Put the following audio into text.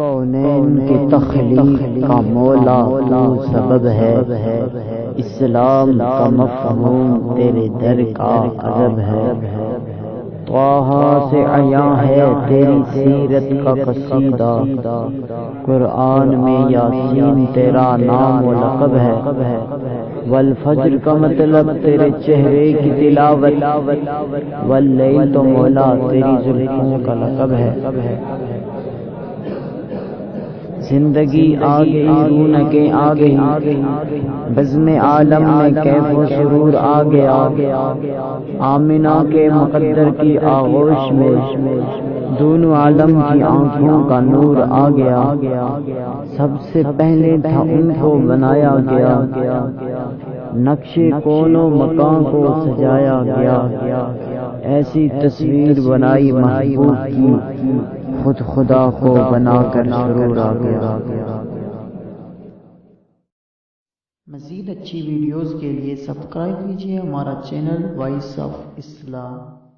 کونین کی تخلیق کا مولا تو سبب ہے، اسلام کا مفہوم تیرے در کا ادب ہے۔ طٰہٰ سے عیاں ہے تیری سیرت کا قصیدہ، قرآن میں یاسین تیرا نام و لقب ہے۔ والفجر کا مطلب تیرے چہرے کی تلاوت، واللیل تو مولا تیری زلفوں کا لقب ہے۔ زندگی آ گئی رونقیں آ گئی، بزم عالم میں کیف و سرور آ گیا۔ آمنہ کے مقدر کی آغوش میں دونوں عالم کی آنکھوں کا نور آ گیا۔ سب سے پہلے تھا ان کو بنایا گیا، نقش کون و مکان کو سجایا گیا۔ ایسی تصویر بنائی محبوب کی، خود خدا کو بنا کر سرور آ گیا۔ مزید اچھی ویڈیوز کے لیے سبسکرائب کیجیے ہمارا چینل وائس آف اسلام۔